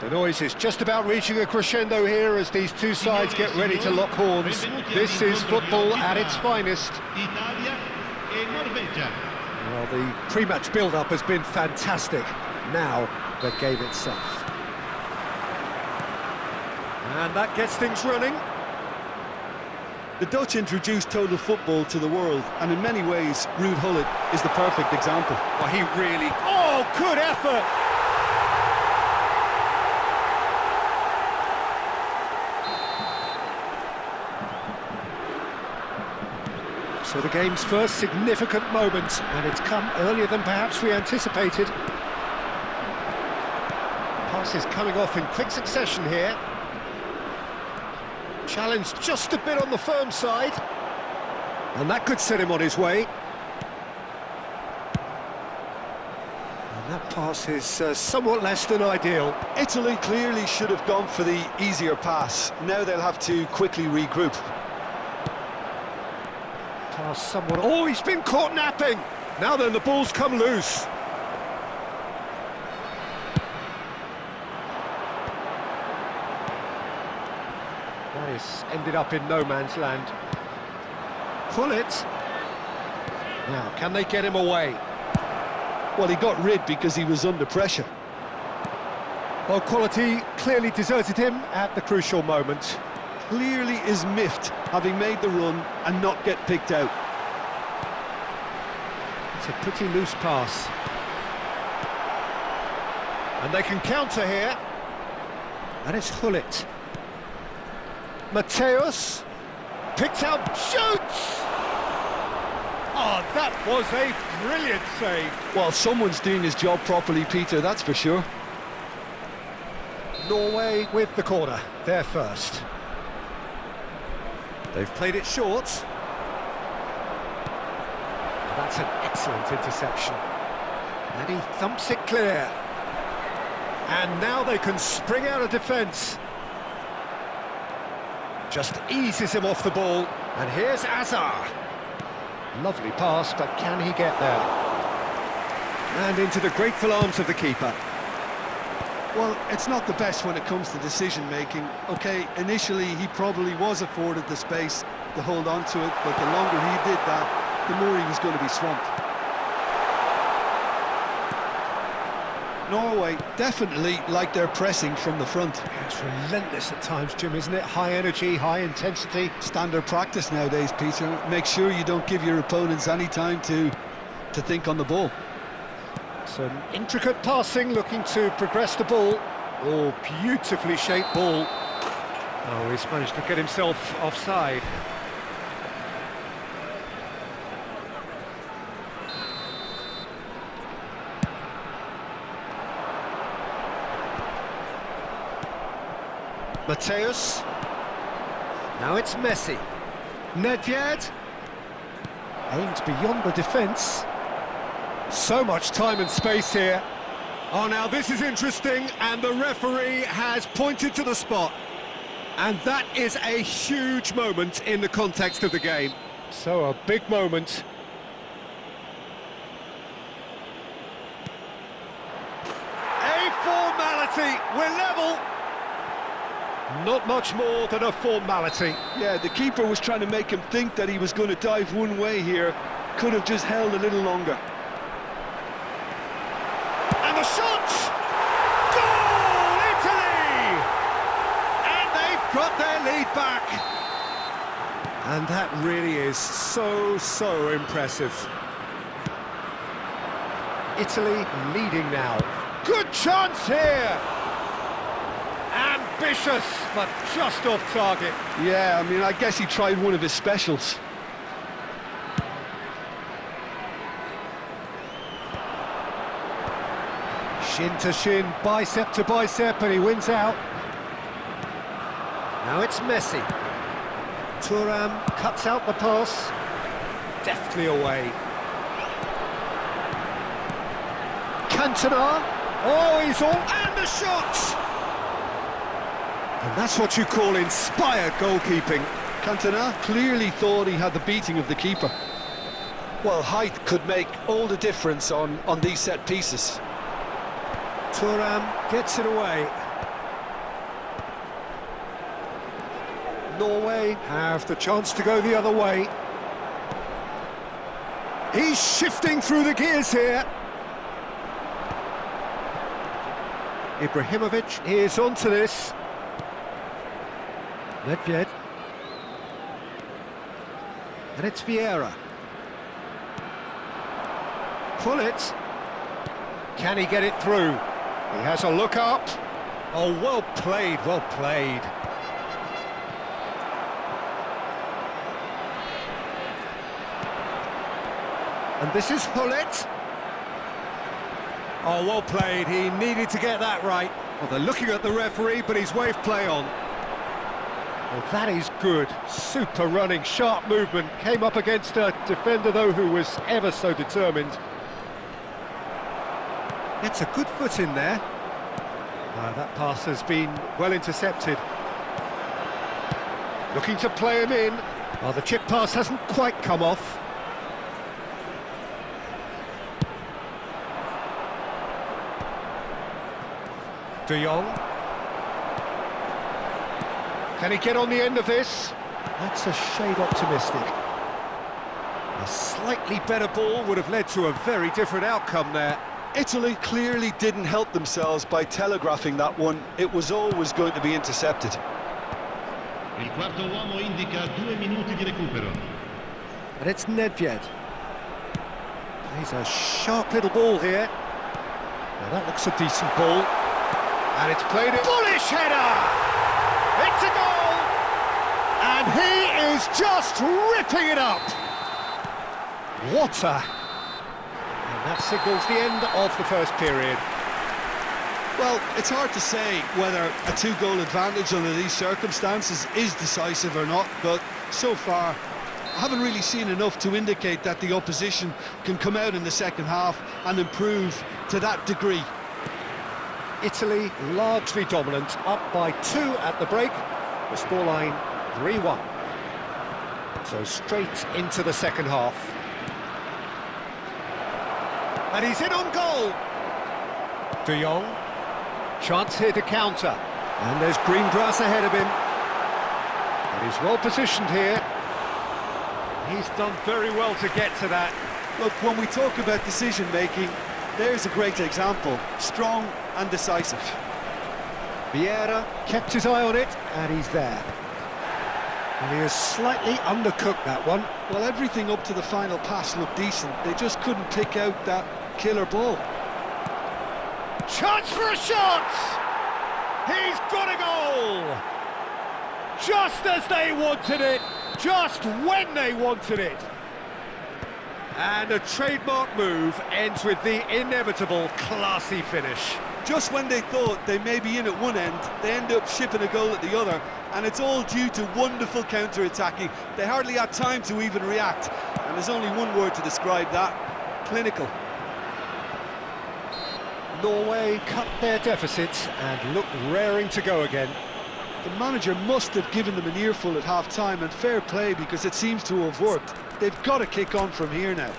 The noise is just about reaching a crescendo here as these two sides get ready to lock horns. This is football at its finest. Well, the pre-match build-up has been fantastic. Now, the game itself. And that gets things running. The Dutch introduced total football to the world, and in many ways, Ruud Gullit is the perfect example. Well, he really... Oh, good effort! So the game's first significant moment, and it's come earlier than perhaps we anticipated. Passes coming off in quick succession here. Challenge just a bit on the firm side. And that could set him on his way. And that pass is somewhat less than ideal. Italy clearly should have gone for the easier pass. Now they'll have to quickly regroup. Pass somewhat... Oh, he's been caught napping! Now then, the ball's come loose. That is ended up in no man's land. Pull it. Now, can they get him away? Well, he got rid because he was under pressure. Well, quality clearly deserted him at the crucial moment. Clearly is miffed, having made the run and not get picked out. It's a pretty loose pass. And they can counter here. And it's Gullit. Mateus. Picked out, shoots! Oh, that was a brilliant save. Well, someone's doing his job properly, Peter, that's for sure. Norway with the corner, they're first. They've played it short. That's an excellent interception. And he thumps it clear. And now they can spring out of defence. Just eases him off the ball. And here's Azar. Lovely pass, but can he get there? And into the grateful arms of the keeper. Well, it's not the best when it comes to decision-making. OK, initially he probably was afforded the space to hold on to it, but the longer he did that, the more he was going to be swamped. Norway definitely like their pressing from the front. Yeah, it's relentless at times, Jim, isn't it? High energy, high intensity. Standard practice nowadays, Peter. Make sure you don't give your opponents any time to think on the ball. Some intricate passing, looking to progress the ball. Oh, beautifully shaped ball. Oh, he's managed to get himself offside. Mateus. Now it's Messi. Nedved. Aims beyond the defence. So much time and space here. Oh, now this is interesting, and the referee has pointed to the spot. And that is a huge moment in the context of the game. So a big moment. A formality, we're level. Not much more than a formality. Yeah, the keeper was trying to make him think that he was going to dive one way here. Could have just held a little longer. And the shot! Goal, Italy! And they've got their lead back. And that really is so impressive. Italy leading now. Good chance here! Ambitious, but just off target. Yeah, I mean, I guess he tried one of his specials. Shin to shin, bicep to bicep, and he wins out. Now it's Messi. Thuram cuts out the pass. Deftly away. Cantona. Oh, he's all... And the shot! And that's what you call inspired goalkeeping. Cantona clearly thought he had the beating of the keeper. Well, height could make all the difference on these set pieces. Thuram gets it away. Norway have the chance to go the other way. He's shifting through the gears here. Ibrahimovic is onto this. Nedved. And it's Vieira. Pull it. Can he get it through? He has a look up. Oh, well played, well played. And this is Hullet. Oh, well played. He needed to get that right. Well, they're looking at the referee, but he's waved play on. Well, that is good. Super running, sharp movement. Came up against a defender, though, who was ever so determined. Gets a good foot in there. That pass has been well intercepted. Looking to play him in. Oh, the chip pass hasn't quite come off. De Jong. Can he get on the end of this? That's a shade optimistic. A slightly better ball would have led to a very different outcome there. Italy clearly didn't help themselves by telegraphing that one. It was always going to be intercepted. Il quarto uomo indica 2 minuti di recupero. And it's Nedved. He's a sharp little ball here. Now that looks a decent ball. And it's played in. Bullish header! It's a goal! And he is just ripping it up! What a... And that signals the end of the first period. Well, it's hard to say whether a two-goal advantage under these circumstances is decisive or not, but so far I haven't really seen enough to indicate that the opposition can come out in the second half and improve to that degree. Italy largely dominant, up by 2 at the break, the scoreline 3-1. So straight into the second half. And he's in on goal. De Jong, chance here to counter. And there's green grass ahead of him. And he's well positioned here. He's done very well to get to that. Look, when we talk about decision-making, there's a great example. Strong and decisive. Vieira kept his eye on it, and he's there. And he has slightly undercooked that one. Well, everything up to the final pass looked decent. They just couldn't pick out that killer ball. Chance for a shot! He's got a goal! Just as they wanted it, just when they wanted it. And a trademark move ends with the inevitable classy finish. Just when they thought they may be in at one end, they end up shipping a goal at the other, and it's all due to wonderful counter-attacking. They hardly had time to even react, and there's only one word to describe that: clinical. Norway cut their deficits and look raring to go again. The manager must have given them an earful at half-time, and fair play, because it seems to have worked. They've got to kick on from here now.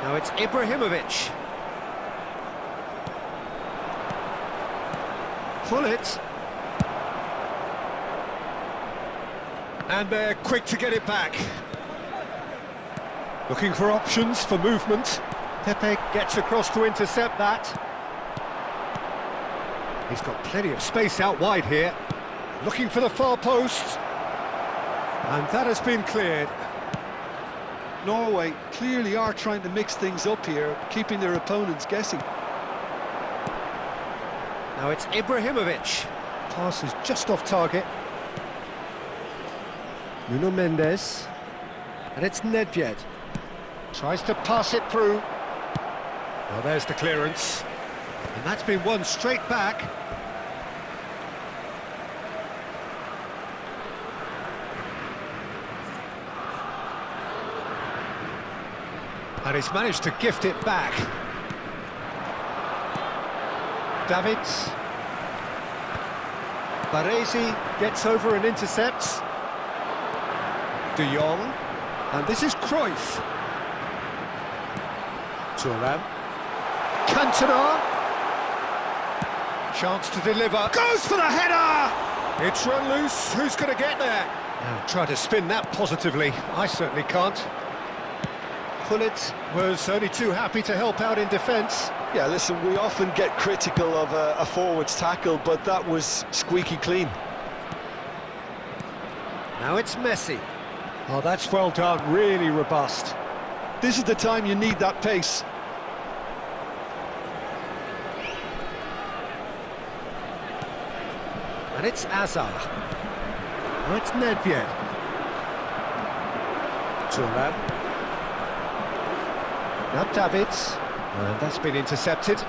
Now it's Ibrahimovic. Pull it. And they're quick to get it back. Looking for options for movement. Pepe gets across to intercept that. He's got plenty of space out wide here. Looking for the far post. And that has been cleared. Norway clearly are trying to mix things up here, keeping their opponents guessing. Now it's Ibrahimovic. Pass is just off target. Nuno Mendes. And it's Nedved. Tries to pass it through. Well, there's the clearance. And that's been won straight back. And he's managed to gift it back. Davids. Baresi gets over and intercepts. De Jong. And this is Cruyff. Thuram. Cantona. Chance to deliver. Goes for the header! It's run loose. Who's going to get there? Now try to spin that positively. I certainly can't. Pullet was only too happy to help out in defence. Yeah, listen, we often get critical of a forward's tackle, but that was squeaky clean. Now it's Messi. Oh, that's well done, really robust. This is the time you need that pace. And it's Azar. Now it's Nedved. Thuram. Now Davids. And that's been intercepted.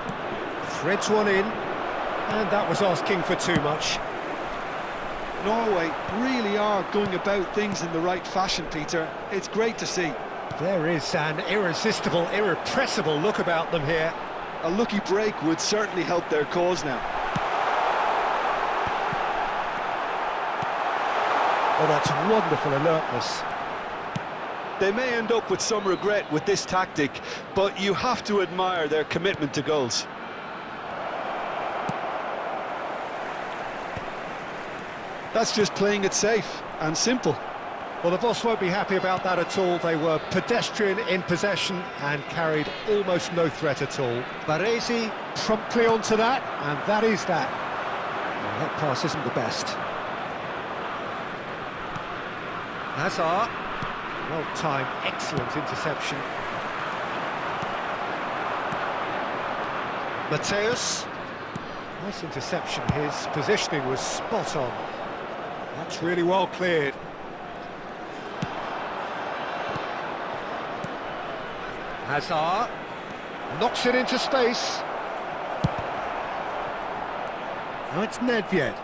Threads one in. And that was asking for too much. Norway really are going about things in the right fashion, Peter. It's great to see. There is an irresistible, irrepressible look about them here. A lucky break would certainly help their cause now. Oh, that's wonderful alertness. They may end up with some regret with this tactic, but you have to admire their commitment to goals. That's just playing it safe and simple. Well, the boss won't be happy about that at all. They were pedestrian in possession and carried almost no threat at all. Baresi promptly onto that, and that is that. Well, that pass isn't the best. Hazard. Well-timed, excellent interception. Mateus. Nice interception. His positioning was spot on. That's really well cleared. Hazard knocks it into space. Now it's Nedved.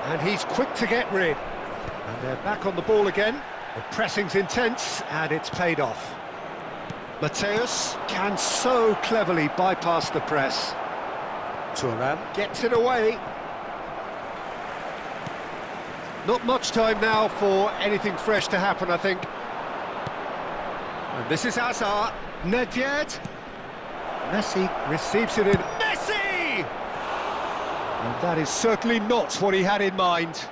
And he's quick to get rid. And they're back on the ball again. The pressing's intense, and it's paid off. Mateus can so cleverly bypass the press. Thuram gets it away. Not much time now for anything fresh to happen, I think. And this is Hazard. Nedved. Messi receives it in. Messi! And that is certainly not what he had in mind.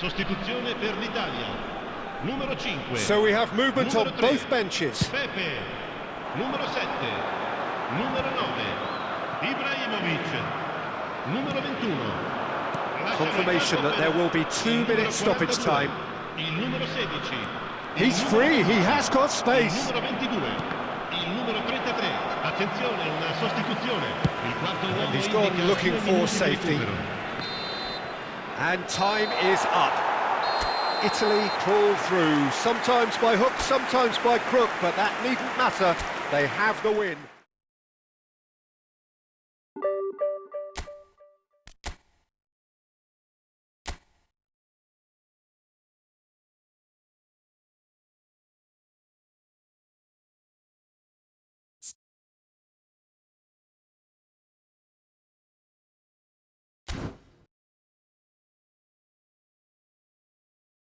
Sostituzione per l'Italia. Numero 5. So we have movement on 3, both benches. Pepe. Numero 7. Numero 9. Ibrahimovic. Numero 21. Confirmation that there will be 2 minutes stoppage time. Il numero 16. He's free, he has got space. Il numero 22. Il numero 33. Attenzione, una sostituzione. Il quarto uomo And he's gone indica looking 2 for minuti di safety. recupero. And time is up. Italy pull through, sometimes by hook, sometimes by crook, but that needn't matter. They have the win.